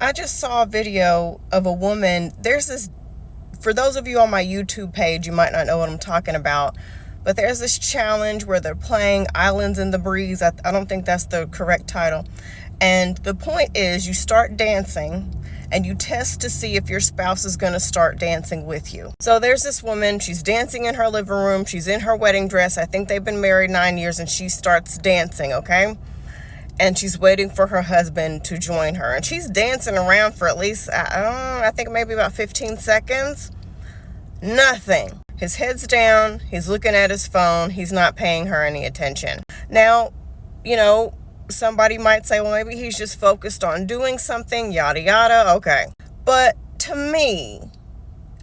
I just saw a video of a woman. There's this, for those of you on my YouTube page, you might not know what I'm talking about, but there's this challenge where they're playing Islands in the Breeze. I don't think that's the correct title. And the point is, you start dancing and you test to see if your spouse is going to start dancing with you. So there's this woman, she's dancing in her living room. She's in her wedding dress. I think they've been married 9 years, and she starts dancing, okay? And she's waiting for her husband to join her. And she's dancing around for at least, I think maybe about 15 seconds. Nothing. His head's down. He's looking at his phone. He's not paying her any attention. Now, somebody might say, well, maybe he's just focused on doing something, yada, yada. Okay. But to me,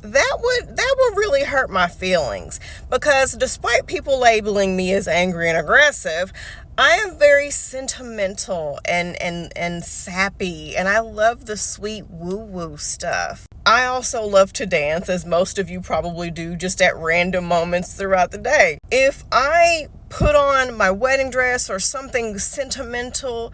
that would really hurt my feelings, because despite people labeling me as angry and aggressive, I am very sentimental and sappy, and I love the sweet woo-woo stuff. I also love to dance, as most of you probably do, just at random moments throughout the day. If I put on my wedding dress or something sentimental,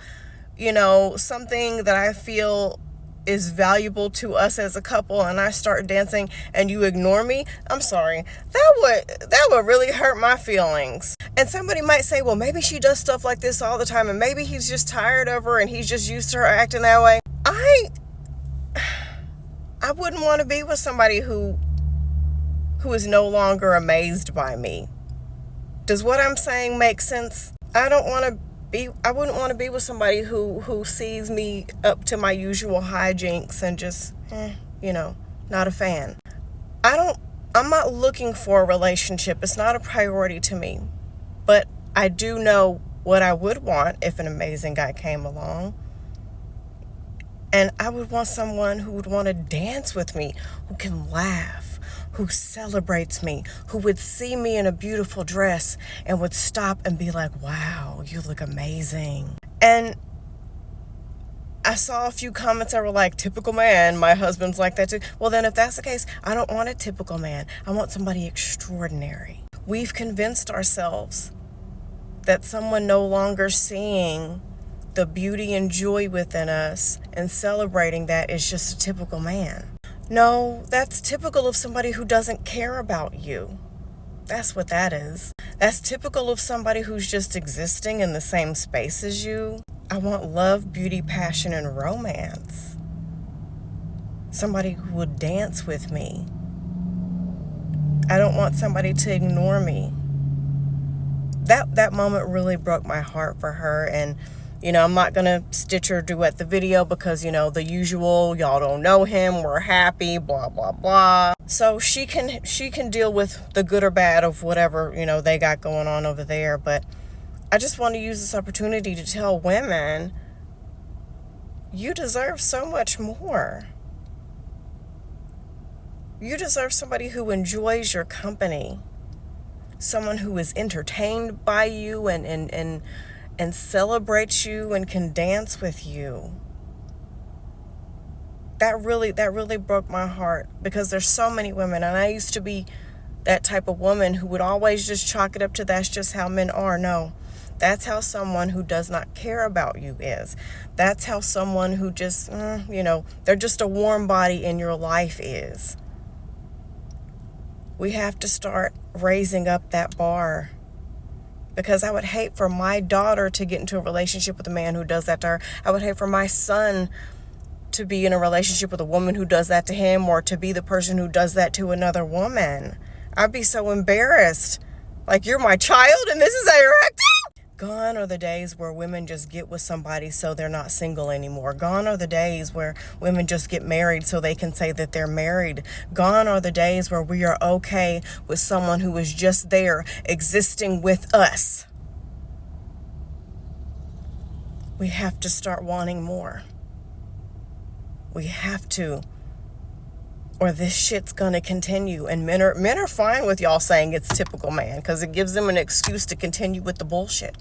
something that I feel is valuable to us as a couple, and I start dancing and you ignore me, I'm sorry, that would really hurt my feelings. And somebody might say, well, maybe she does stuff like this all the time, and maybe he's just tired of her and he's just used to her acting that way. I wouldn't want to be with somebody who is no longer amazed by me. Does what I'm saying make sense? I wouldn't want to be with somebody who sees me up to my usual hijinks and just, not a fan. I'm not looking for a relationship. It's not a priority to me. But I do know what I would want if an amazing guy came along. And I would want someone who would want to dance with me, who can laugh, who celebrates me, who would see me in a beautiful dress and would stop and be like, wow, you look amazing. And I saw a few comments that were like, typical man, my husband's like that too. Well, then if that's the case, I don't want a typical man. I want somebody extraordinary. We've convinced ourselves that someone no longer seeing the beauty and joy within us and celebrating that is just a typical man. No, that's typical of somebody who doesn't care about you. That's what that is. That's typical of somebody who's just existing in the same space as you. I want love, beauty, passion, and romance. Somebody who would dance with me. I don't want somebody to ignore me. That moment really broke my heart for her, and I'm not going to stitch or duet the video because, the usual, y'all don't know him, we're happy, blah, blah, blah. So she can deal with the good or bad of whatever, they got going on over there. But I just want to use this opportunity to tell women, you deserve so much more. You deserve somebody who enjoys your company, someone who is entertained by you and celebrates you and can dance with you. That really broke my heart, because there's so many women, and I used to be that type of woman who would always just chalk it up to that's just how men are. No, that's how someone who does not care about you is. That's how someone who just, they're just a warm body in your life is. We have to start raising up that bar. Because I would hate for my daughter to get into a relationship with a man who does that to her. I would hate for my son to be in a relationship with a woman who does that to him, or to be the person who does that to another woman. I'd be so embarrassed. Like, you're my child and this is how you're acting? Gone are the days where women just get with somebody so they're not single anymore. Gone are the days where women just get married so they can say that they're married. Gone are the days where we are okay with someone who is just there existing with us. We have to start wanting more. We have to. Or this shit's gonna continue. And men are fine with y'all saying it's typical man, because it gives them an excuse to continue with the bullshit.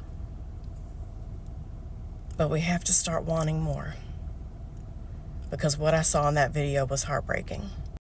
But we have to start wanting more, because what I saw in that video was heartbreaking.